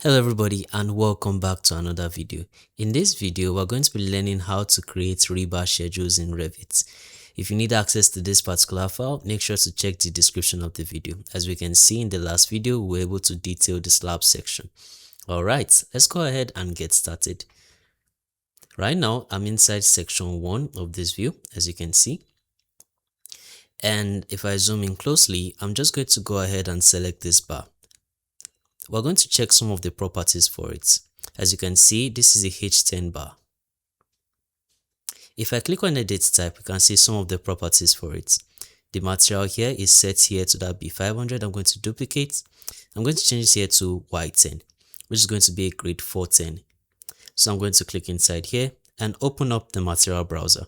Hello everybody and welcome back to another video. In this video, we're going to be learning how to create Rebar schedules in Revit. If you need access to this particular file, make sure to check the description of the video. As we can see in the last video, we were able to detail the slab section. Alright, let's go ahead and get started. Right now, I'm inside section 1 of this view, as you can see. And if I zoom in closely, I'm just going to go ahead and select this bar. We're going to check some of the properties for it. As you can see, this is a H10 bar. If I click on edit type, you can see some of the properties for it. The material here is set here to that B500. I'm going to duplicate. I'm going to change this here to Y10, which is going to be a grade 410. So I'm going to click inside here and open up the material browser.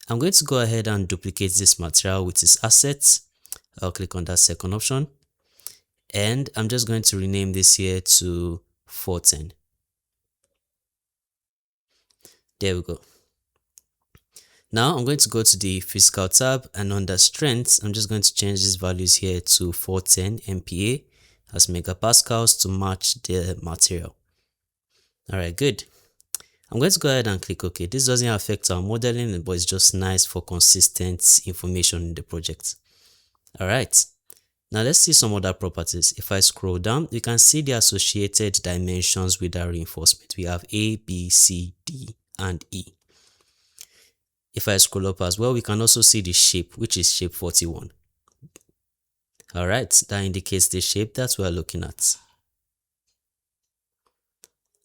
I'm going to go ahead and duplicate this material with its assets. I'll click on that second option. And I'm just going to rename this here to 410. There we go. Now I'm going to go to the physical tab, and under strengths, I'm just going to change these values here to 410 MPa as megapascals to match the material. Alright, good. I'm going to go ahead and click OK. This doesn't affect our modeling, but it's just nice for consistent information in the project. Alright. Now let's see some other properties. If I scroll down, you can see the associated dimensions with our reinforcement. We have A, B, C, D, and E. If I scroll up as well, we can also see the shape, which is shape 41. Alright, that indicates the shape that we're looking at.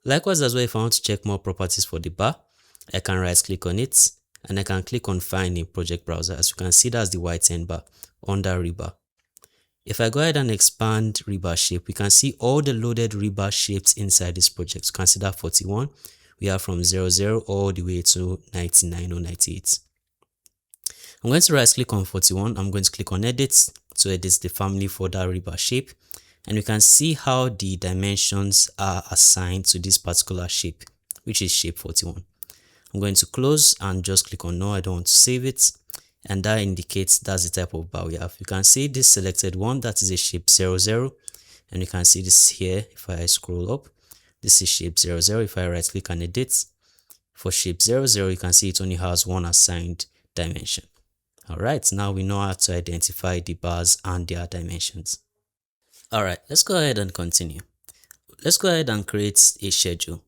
Likewise as well, if I want to check more properties for the bar, I can right click on it and I can click on Find in Project Browser. As you can see, that's the Y10 bar under Rebar. If I go ahead and expand rebar shape, we can see all the loaded rebar shapes inside this project. You can see that 41. We have from 00 all the way to 99 or 98. I'm going to right click on 41. I'm going to click on Edit to edit the family for that rebar shape. And we can see how the dimensions are assigned to this particular shape, which is shape 41. I'm going to close and just click on No, I don't want to save it. And that indicates that's the type of bar we have. You can see this selected one, that is a shape 00, and you can see this here. If I scroll up, this is shape 00. If I right click and edit for shape 00, you can see it only has one assigned dimension. Alright, now we know how to identify the bars and their dimensions. Alright, let's go ahead and continue. Let's go ahead and create a schedule.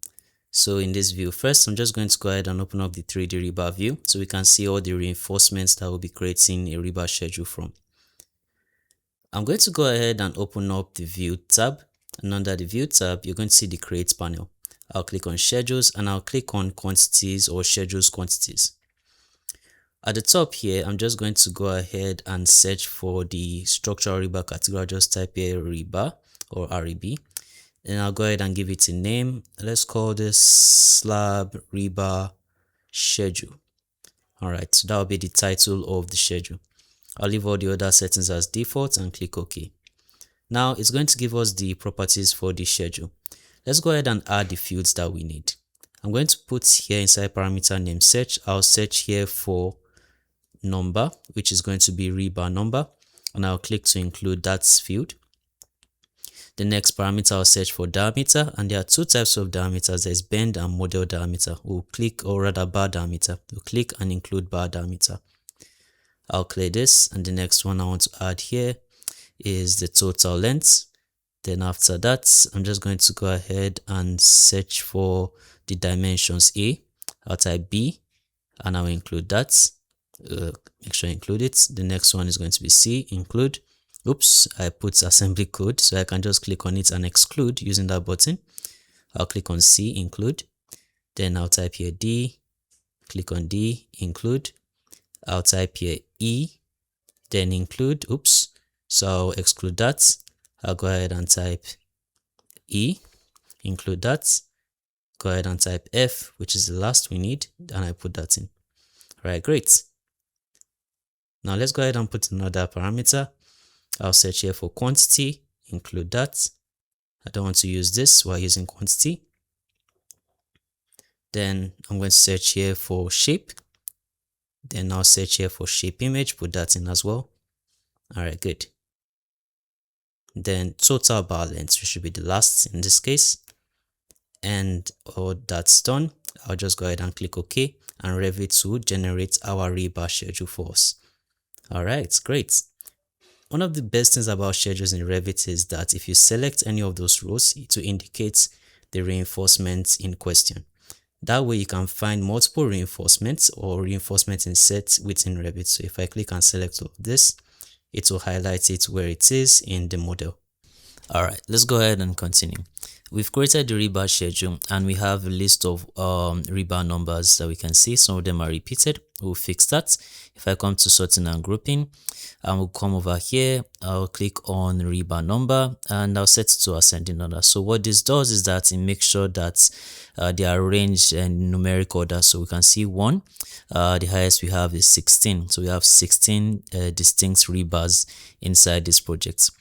So in this view, first I'm just going to go ahead and open up the 3D rebar view so we can see all the reinforcements that we'll be creating a rebar schedule from. I'm going to go ahead and open up the view tab, and under the view tab you're going to see the create panel. I'll click on schedules and I'll click on quantities or schedules quantities. At the top here, I'm just going to go ahead and search for the structural rebar category. I'll just type here rebar or REB. Then I'll go ahead and give it a name. Let's call this slab rebar schedule. Alright, so that will be the title of the schedule. I'll leave all the other settings as default and click OK. Now it's going to give us the properties for the schedule. Let's go ahead and add the fields that we need. I'm going to put here inside parameter name search. I'll search here for number, which is going to be rebar number, and I'll click to include that field. The next parameter, I'll search for diameter, and there are two types of diameters. There's bend and model diameter. We'll click, or rather bar diameter. We'll click and include bar diameter. I'll clear this, and the next one I want to add here is the total length. Then after that, I'm just going to go ahead and search for the dimensions A. I'll type B, and I'll include that. Make sure I include it. The next one is going to be C, include. Oops, I put assembly code, so I can just click on it and exclude using that button. I'll click on C, include. Then I'll type here D, click on D, include. I'll type here E, then include. Oops, so I'll exclude that. I'll go ahead and type E, include that. Go ahead and type F, which is the last we need, and I put that in. Alright, great. Now let's go ahead and put another parameter. I'll search here for quantity, include that. I don't want to use this while using quantity. Then I'm going to search here for shape. Then I'll search here for shape image, put that in as well. Alright, good. then total bar length, which should be the last in this case. And all that's done, I'll just go ahead and click OK, and Revit will generate our rebar schedule for us. All right, great. One of the best things about schedules in Revit is that if you select any of those rows, it will indicate the reinforcements in question. That way you can find multiple reinforcements or reinforcement insets within Revit. So if I click and select all of this, it will highlight it where it is in the model. All right, let's go ahead and continue. We've created the rebar schedule and we have a list of rebar numbers that we can see. Some of them are repeated. We'll fix that. If I come to sorting and grouping, and we'll come over here, I'll click on rebar number and I'll set it to ascending order. So what this does is that it makes sure that they are arranged in numeric order. So we can see 1, the highest we have is 16. So we have 16 distinct rebars inside this project.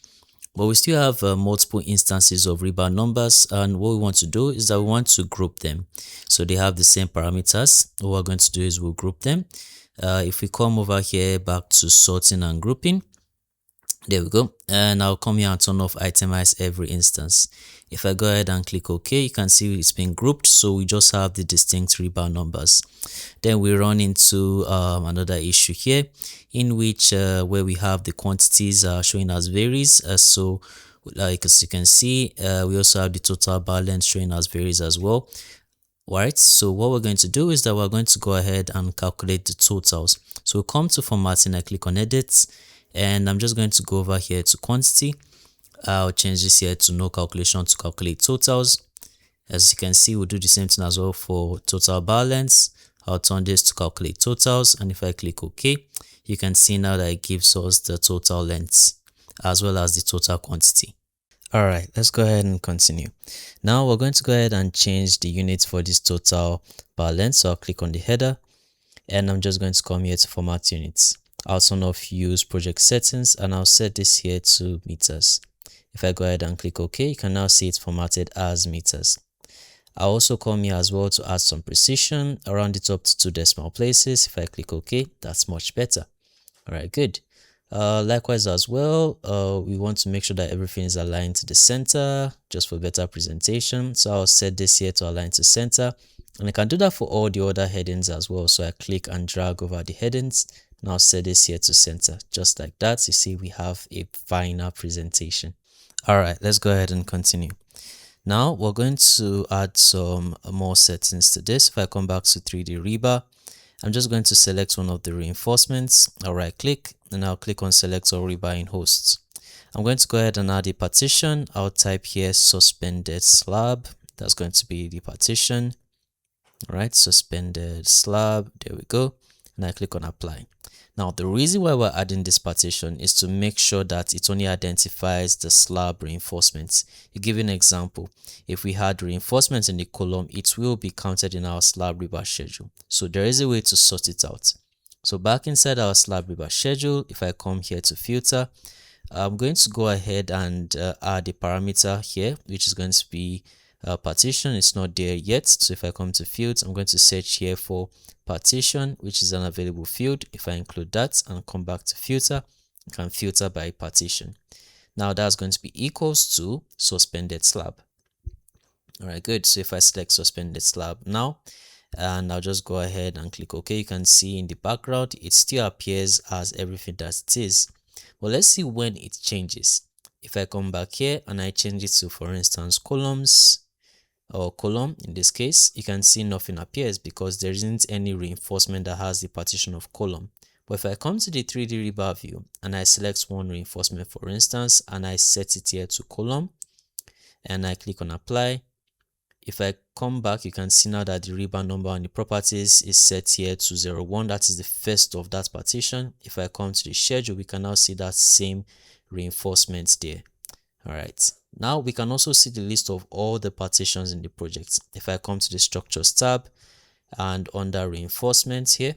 But we still have multiple instances of rebar numbers, and what we want to do is that we want to group them. So they have the same parameters. What we're going to do is we'll group them. If we come over here back to sorting and grouping, there we go, and I'll come here and turn off itemize every instance. If I go ahead and click OK, you can see it's been grouped, so we just have the distinct rebar numbers. Then we run into another issue here, in which where we have the quantities showing as varies. So like as you can see, we also have the total bar length showing as varies as well. Right, so what we're going to do is that we're going to go ahead and calculate the totals. So we'll come to formatting, I click on edit, and I'm just going to go over here to quantity. I'll change this here to no calculation to calculate totals. As you can see, we'll do the same thing as well for total bar lengths. I'll turn this to calculate totals, and if I click OK, you can see now that it gives us the total lengths as well as the total quantity. All right, let's go ahead and continue. Now we're going to go ahead and change the units for this total bar length. So I'll click on the header and I'm just going to come here to format units. I'll turn off use project settings and I'll set this here to meters. If I go ahead and click OK, you can now see it's formatted as meters. I'll also come here as well to add some precision around it up to 2 decimal places. If I click OK, that's much better. All right, good. Likewise as well, we want to make sure that everything is aligned to the center just for better presentation. So I'll set this here to align to center, and I can do that for all the other headings as well. So I click and drag over the headings and I'll set this here to center just like that. You see we have a finer presentation. All right, let's go ahead and continue. Now we're going to add some more settings to this. If I come back to 3D Rebar, I'm just going to select one of the reinforcements. I'll right click and I'll click on select all rebar in hosts. I'm going to go ahead and add a partition. I'll type here suspended slab. That's going to be the partition. All right, suspended slab. There we go. And I click on apply. Now, the reason why we're adding this partition is to make sure that it only identifies the slab reinforcements. To give you an example, if we had reinforcements in the column, it will be counted in our slab rebar schedule. So there is a way to sort it out. So back inside our slab rebar schedule, if I come here to filter, I'm going to go ahead and add a parameter here, which is going to be partition. It's not there yet. So if I come to fields, I'm going to search here for partition, which is an available field. If I include that and come back to filter, I can filter by partition. Now that's going to be equals to suspended slab. All right, good. So if I select suspended slab now, and I'll just go ahead and click OK, you can see in the background, it still appears as everything that it is. Well, let's see when it changes. If I come back here and I change it to, for instance, columns, or column in this case, you can see nothing appears because there isn't any reinforcement that has the partition of column. But if I come to the 3D Rebar view and I select one reinforcement, for instance, and I set it here to column and I click on apply, if I come back, you can see now that the rebar number on the properties is set here to 01. That is the first of that partition. If I come to the schedule, we can now see that same reinforcement there. All right. Now we can also see the list of all the partitions in the project. If I come to the structures tab and under reinforcements here,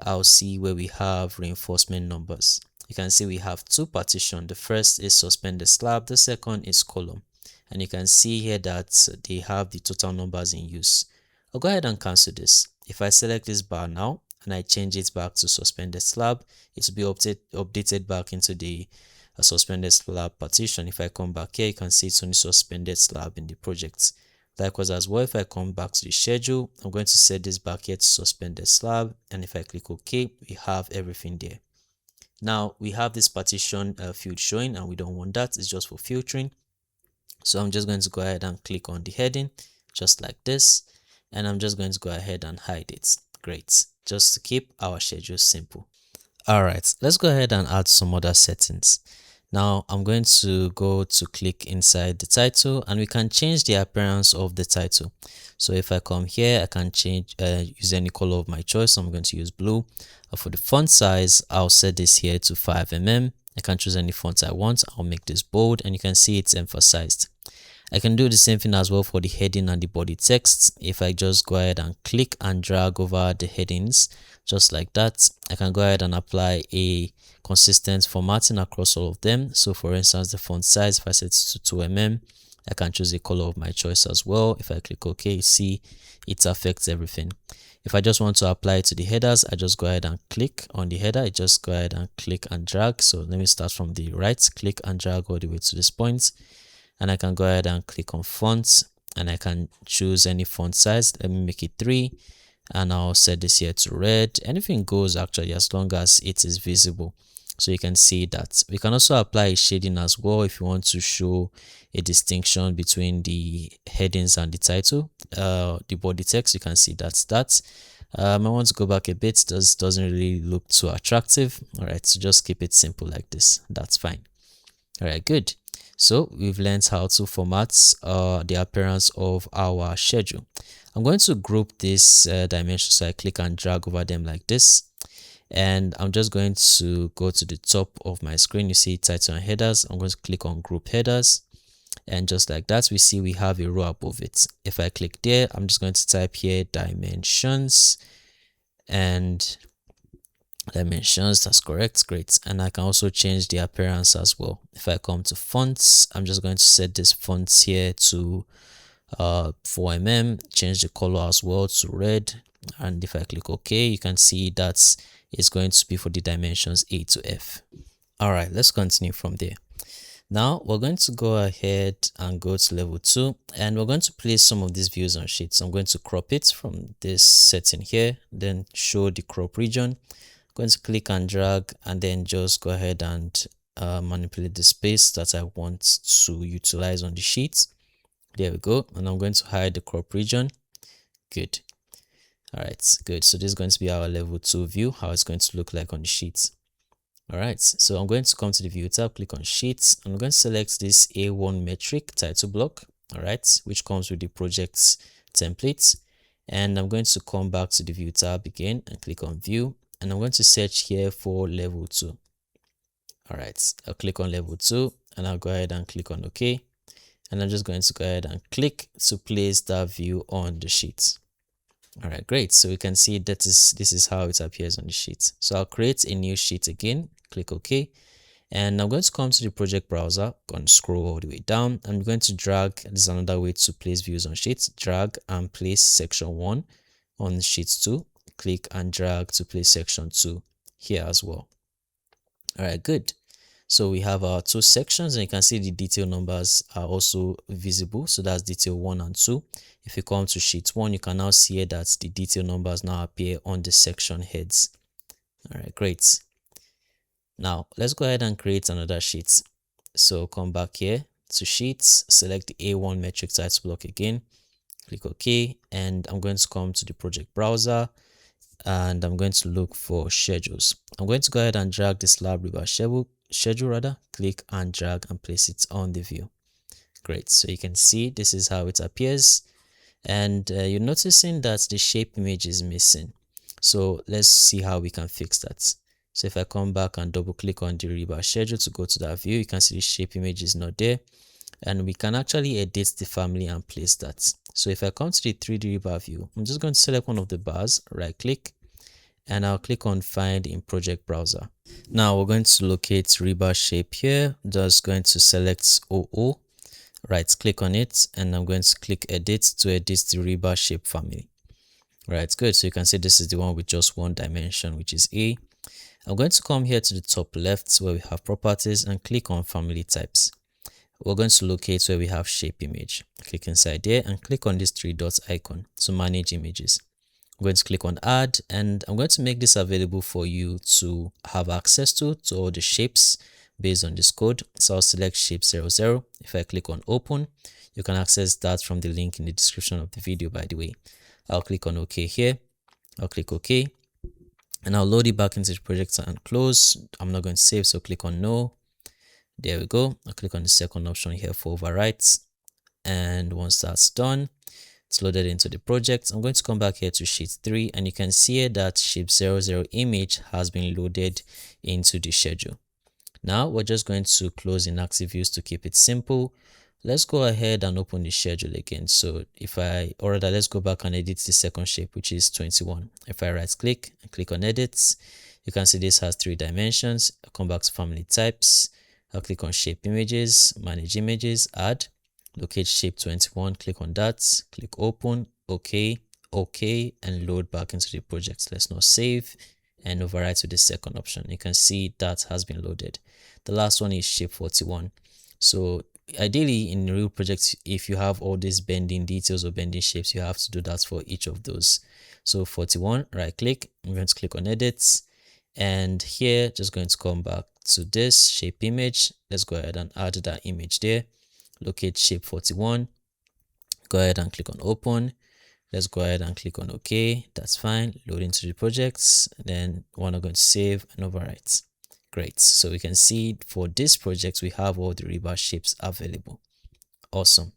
I'll see where we have reinforcement numbers. You can see we have 2 partitions. The first is suspended slab, the second is column. And you can see here that they have the total numbers in use. I'll go ahead and cancel this. If I select this bar now and I change it back to suspended slab, it will be updated back into the a suspended slab partition. If I come back here, you can see it's only suspended slab in the project. Likewise as well, if I come back to the schedule, I'm going to set this back here to suspended slab, and if I click OK, we have everything there. Now we have this partition field showing, and we don't want that. It's just for filtering. So I'm just going to go ahead and click on the heading just like this, and I'm just going to go ahead and hide it. Great, just to keep our schedule simple. All right, let's go ahead and add some other settings. Now I'm going to go to click inside the title, and we can change the appearance of the title. So if I come here, I can change use any color of my choice. So I'm going to use blue. For the font size, I'll set this here to 5 mm. I can choose any font I want. I'll make this bold, and you can see it's emphasized. I can do the same thing as well for the heading and the body text. If I just go ahead and click and drag over the headings just like that, I can go ahead and apply a consistent formatting across all of them. So for instance, the font size, if I set it to 2 mm, I can choose a color of my choice as well. If I click OK, you see it affects everything. If I just want to apply it to the headers, I just go ahead and click on the header. I just go ahead and click and drag. So let me start from the right, click and drag all the way to this point. And I can go ahead and click on fonts, and I can choose any font size. Let me make it 3, and I'll set this here to red. Anything goes actually, as long as it is visible. So you can see that. We can also apply a shading as well if you want to show a distinction between the headings and the title. The body text, you can see that's that. I want to go back a bit. This doesn't really look too attractive. All right, so just keep it simple like this. That's fine. All right, good. So we've learned how to format the appearance of our schedule. I'm going to group these dimensions, so I click and drag over them like this. And I'm just going to go to the top of my screen. You see title and headers. I'm going to click on group headers. And just like that, we see we have a row above it. If I click there, I'm just going to type here dimensions and dimensions. That's correct. Great. And I can also change the appearance as well. If I come to fonts, I'm just going to set this fonts here to 4 mm, change the color as well to red. And if I click OK, you can see that it's going to be for the dimensions A to F. All right, let's continue from there. Now we're going to go ahead and go to level 2, and we're going to place some of these views on sheets. So I'm going to crop it from this setting here, then show the crop region. I'm going to click and drag, and then just go ahead and manipulate the space that I want to utilize on the sheet. There we go. And I'm going to hide the crop region. Good. All right, good. So this is going to be our level 2 view, how it's going to look like on the sheet. All right, so I'm going to come to the view tab, click on sheets. I'm going to select this A1 metric title block, all right, which comes with the project's template. And I'm going to come back to the view tab again and click on view. And I'm going to search here for level 2. All right, I'll click on level 2, and I'll go ahead and click on OK. And I'm just going to go ahead and click to place that view on the sheet. All right, great. So we can see that this is how it appears on the sheet. So I'll create a new sheet again, click OK. And I'm going to come to the project browser, going to scroll all the way down. I'm going to drag, this is another way to place views on sheets, drag and place section 1 on sheet 2. Click and drag to place section 2 here as well. All right, good. So we have our 2 sections, and you can see the detail numbers are also visible. So that's detail 1 and 2. If you come to sheet 1, you can now see that the detail numbers now appear on the section heads. All right, great. Now let's go ahead and create another sheet. So come back here to sheets, select the A1 metric title block again, click OK, and I'm going to come to the project browser, and I'm going to look for schedules. I'm going to go ahead and drag the slab Rebar schedule, click and drag and place it on the view. Great. So you can see this is how it appears, and you're noticing that the shape image is missing. So let's see how we can fix that. So if I come back and double click on the Rebar schedule to go to that view, you can see the shape image is not there, and we can actually edit the family and place that. So if I come to the 3D Rebar view, I'm just going to select one of the bars, right click, and I'll click on find in project browser. Now we're going to locate Rebar shape here. Just going to select 00, right click on it, and I'm going to click edit to edit the Rebar shape family. Right, good. So you can see this is the one with just one dimension, which is A. I'm going to come here to the top left where we have properties and click on family types. We're going to locate where we have shape image. Click inside there and click on this three dots icon to manage images. I'm going to click on add, and I'm going to make this available for you to have access to all the shapes based on this code. So I'll select shape 00. If I click on open, you can access that from the link in the description of the video, by the way. I'll click on OK here. I'll click OK, and I'll load it back into the project and close. I'm not going to save, so click on no. There we go. I'll click on the second option here for overwrites, and once that's done, it's loaded into the project. I'm going to come back here to sheet 3, and you can see here that shape 00 image has been loaded into the schedule. Now we're just going to close inactive views to keep it simple. Let's go ahead and open the schedule again. So let's go back and edit the second shape, which is 21. If I right click and click on edits, you can see this has 3 dimensions. I'll come back to family types. I'll click on shape images, manage images, add, locate shape 21, click on that, click open, OK, and load back into the project. Let's now save and overwrite to the second option. You can see that has been loaded. The last one is shape 41. So ideally in real projects, if you have all these bending details or bending shapes, you have to do that for each of those. So 41, right click, I'm going to click on edits, and here just going to come back to this shape image. Let's go ahead and add that image there. Locate shape 41, go ahead and click on open. Let's go ahead and click on OK. That's fine. Load into the projects. Then we're not going to save and overwrite. Great. So we can see for this project, we have all the rebar shapes available. Awesome.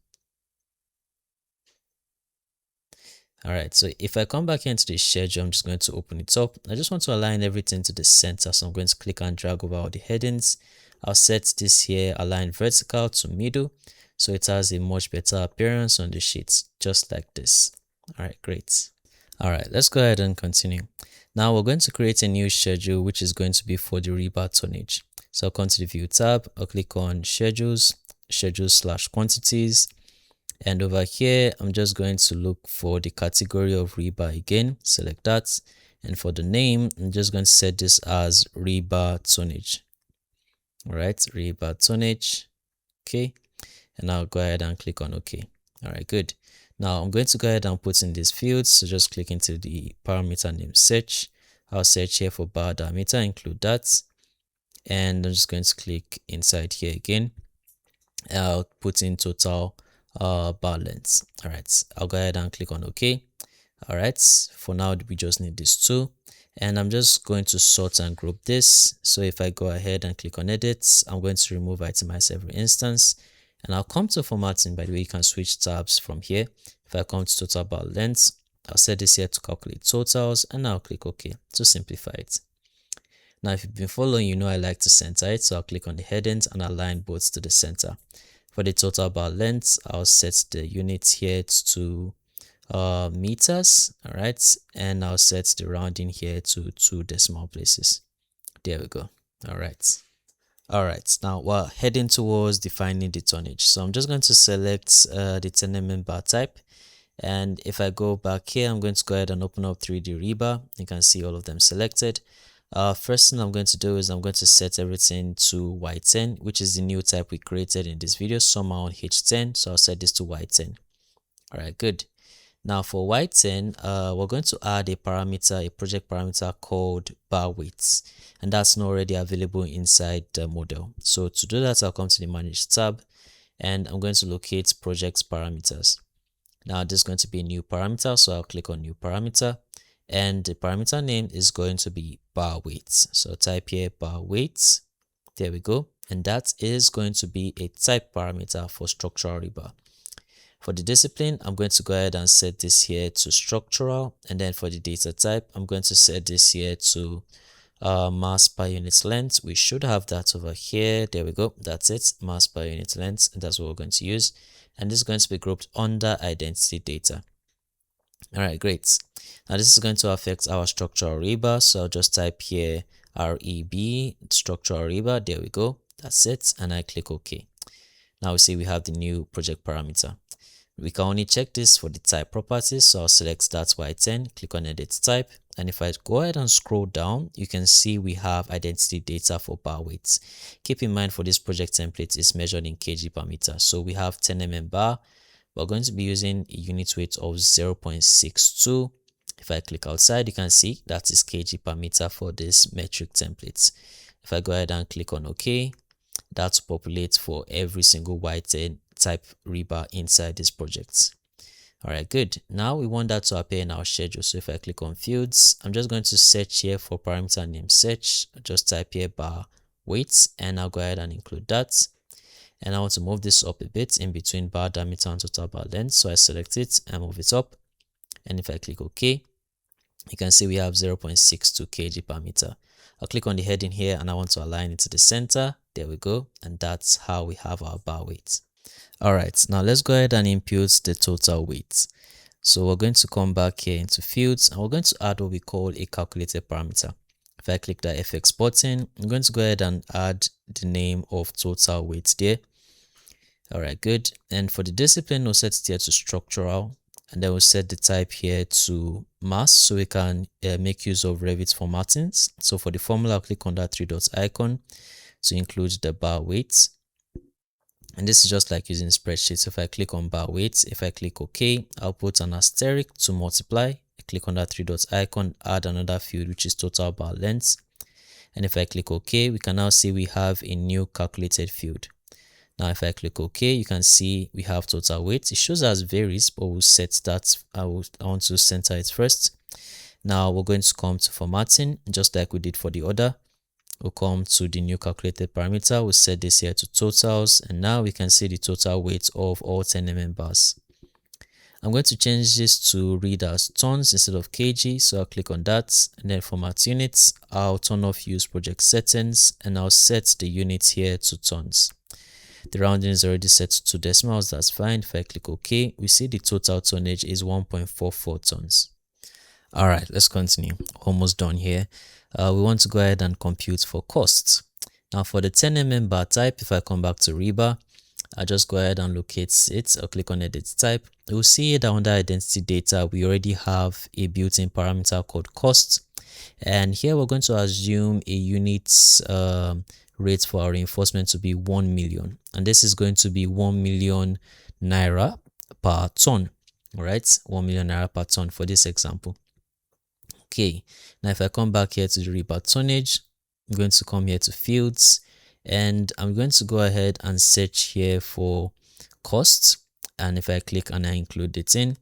All right. So if I come back into the schedule, I'm just going to open it up. I just want to align everything to the center. So I'm going to click and drag over all the headings. I'll set this here align vertical to middle, so it has a much better appearance on the sheets, just like this. All right, great. All right, let's go ahead and continue. Now we're going to create a new schedule, which is going to be for the rebar tonnage. So I'll come to the view tab, I'll click on schedules, schedules/quantities. And over here, I'm just going to look for the category of rebar again, select that. And for the name, I'm just going to set this as rebar tonnage. All right, rebar tonnage. Okay. And I'll go ahead and click on OK. All right, good. Now I'm going to go ahead and put in these fields. So just click into the parameter name search. I'll search here for bar diameter, include that. And I'm just going to click inside here again. I'll put in total bar length. All right, I'll go ahead and click on OK. All right, for now we just need these two, and I'm just going to sort and group this. So if I go ahead and click on edits, I'm going to remove itemize every instance, and I'll come to formatting. By the way, you can switch tabs from here. If I come to total bar length, I'll set this here to calculate totals, and I'll click OK to simplify it. Now if you've been following, you know I like to center it, so I'll click on the headings and align both to the center. For the total bar length, I'll set the units here to meters. All right, and I'll set the rounding here to 2 decimal places. There we go. All right, now we're heading towards defining the tonnage. So I'm just going to select the 10 mm bar type, and if I go back here, I'm going to go ahead and open up 3D rebar. You can see all of them selected. First thing I'm going to do is I'm going to set everything to Y10, which is the new type we created in this video, somehow on H10. So I'll set this to Y10. All right, good. Now for Y10, we're going to add a parameter, a project parameter called bar weights, and that's not already available inside the model. So to do that, I'll come to the Manage tab, and I'm going to locate project parameters. Now this is going to be a new parameter, so I'll click on New Parameter, and the parameter name is going to be bar weights. So type here bar weights. There we go, and that is going to be a type parameter for structural rebar. For the discipline, I'm going to go ahead and set this here to structural, and then for the data type, I'm going to set this here to mass per unit length. We should have that over here. There we go. That's it, mass per unit length, and that's what we're going to use. And this is going to be grouped under identity data. All right, great. Now this is going to affect our structural rebar, so I'll just type here REB structural rebar. There we go. That's it, and I click OK. Now we see we have the new project parameter. We can only check this for the type properties, so I'll select that Y10, click on edit type, and if I go ahead and scroll down, you can see we have identity data for bar weights. Keep in mind, for this project template is measured in kg per meter, so we have 10 mm bar. We're going to be using a unit weight of 0.62. If I click outside, you can see that is kg per meter for this metric template. If I go ahead and click on OK, that will populate for every single Y10 type rebar inside this project. Alright, good. Now we want that to appear in our schedule. So if I click on fields, I'm just going to search here for parameter name search. Just type here bar weights, and I'll go ahead and include that. And I want to move this up a bit in between bar diameter and total bar length. So I select it and move it up. And if I click OK, you can see we have 0.62 kg per meter. I'll click on the heading here and I want to align it to the center. There we go. And that's how we have our bar weight. Alright, now let's go ahead and impute the total weight. So we're going to come back here into fields and we're going to add what we call a calculated parameter. If I click the FX button, I'm going to go ahead and add the name of total weight there. Alright, good. And for the discipline, we'll set it here to structural, and then we'll set the type here to mass so we can make use of Revit formattings. So for the formula, I'll click on that 3 dots icon to include the bar weight. And this is just like using spreadsheets. If I click on bar weight, if I click OK, I'll put an asterisk to multiply. I click on that 3 dots icon, add another field which is total bar length. And if I click OK, we can now see we have a new calculated field. Now if I click OK, you can see we have total weight. It shows as varies, but we'll set that. I want to center it first. Now we're going to come to formatting, just like we did for the other. We'll come to the new calculated parameter. We'll set this here to totals, and now we can see the total weight of all 10 mm bars. I'm going to change this to read as tons instead of kg, so I'll click on that, and then format units. I'll turn off use project settings, and I'll set the units here to tons. The rounding is already set to decimals, that's fine. If I click OK, we see the total tonnage is 1.44 tons. Alright, let's continue. Almost done here. We want to go ahead and compute for costs. Now for the 10 mm bar type, if I come back to Rebar, I'll just go ahead and locate it. I'll click on edit type. You'll see that under identity data, we already have a built-in parameter called cost. And here we're going to assume a unit rate for our reinforcement to be 1 million. And this is going to be 1 million naira per ton. All right, 1 million naira per ton for this example. Okay, now if I come back here to the Rebar Tonnage, I'm going to come here to fields, and I'm going to go ahead and search here for costs. And if I click and I include it in,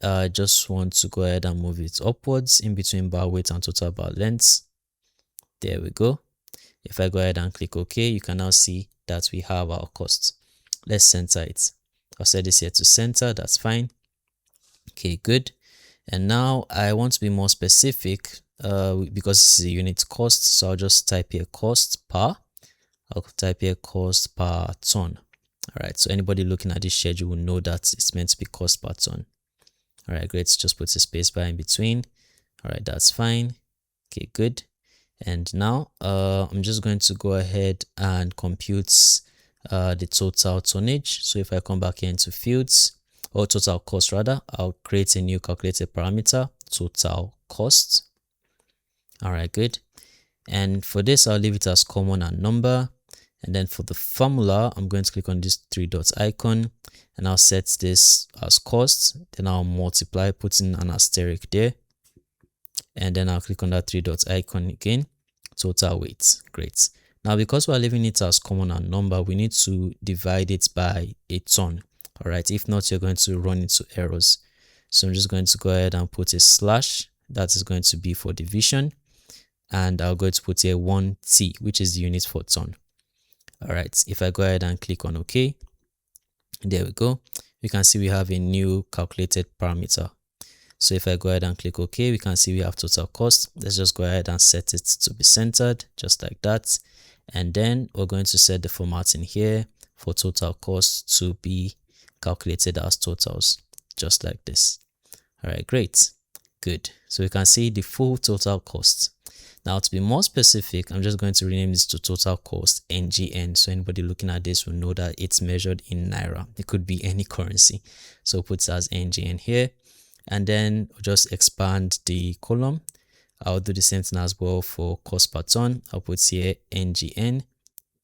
I just want to go ahead and move it upwards in between bar weight and total bar length. There we go. If I go ahead and click OK, you can now see that we have our costs. Let's center it. I'll set this here to center, that's fine. Okay, good. And now I want to be more specific because this is a unit cost. So I'll just type here cost per. I'll type here cost per ton. All right. So anybody looking at this schedule will know that it's meant to be cost per ton. All right, great. Just put a space bar in between. All right, that's fine. Okay, good. And now I'm just going to go ahead and compute the total tonnage. So if I come back here into fields, or total cost rather, I'll create a new calculated parameter, total cost. All right, good. And for this, I'll leave it as common and number. And then for the formula, I'm going to click on this 3 dots icon, and I'll set this as cost. Then I'll multiply, putting an asterisk there. And then I'll click on that 3 dots icon again, total weight. Great. Now, because we're leaving it as common and number, we need to divide it by a ton. All right, if not, you're going to run into errors. So I'm just going to go ahead and put a slash. That is going to be for division. And I'll go to put here 1T, which is the unit for ton. All right, if I go ahead and click on OK, there we go. You can see we have a new calculated parameter. So if I go ahead and click OK, we can see we have total cost. Let's just go ahead and set it to be centered, just like that. And then we're going to set the formatting here for total cost to be calculated as totals, just like this. All right, great. Good. So we can see the full total cost. Now, to be more specific, I'm just going to rename this to total cost NGN. So anybody looking at this will know that it's measured in Naira. It could be any currency. So put it as NGN here. And then we'll just expand the column. I'll do the same thing as well for cost per ton. I'll put here NGN.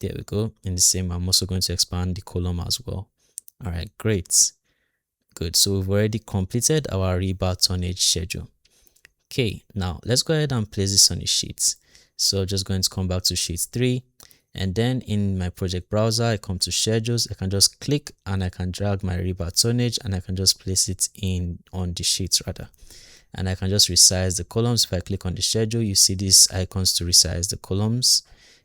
There we go. In the same, I'm also going to expand the column as well. All right, great. Good. So we've already completed our rebar tonnage schedule. Okay, now let's go ahead and place this on the sheet. So just going to come back to sheet 3, and then in my project browser, I come to schedules. I can just click and I can drag my rebar tonnage and I can just place it in on the sheet rather. And I can just resize the columns. If I click on the schedule, you see these icons to resize the columns.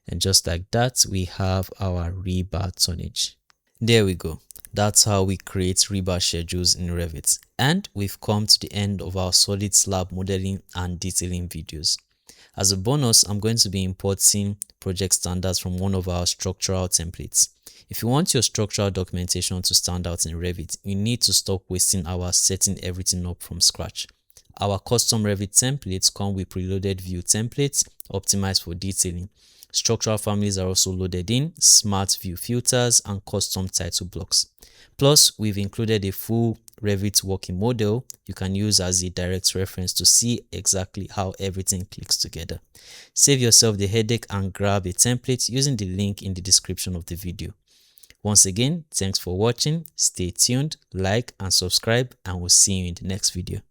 And just like that, we have our rebar tonnage. There we go. That's how we create rebar schedules in Revit. And we've come to the end of our solid slab modeling and detailing videos. As a bonus, I'm going to be importing project standards from one of our structural templates. If you want your structural documentation to stand out in Revit, you need to stop wasting hours setting everything up from scratch. Our custom Revit templates come with preloaded view templates optimized for detailing. Structural families are also loaded in, smart view filters, and custom title blocks. Plus, we've included a full Revit working model you can use as a direct reference to see exactly how everything clicks together. Save yourself the headache and grab a template using the link in the description of the video. Once again, thanks for watching, stay tuned, like and subscribe, and we'll see you in the next video.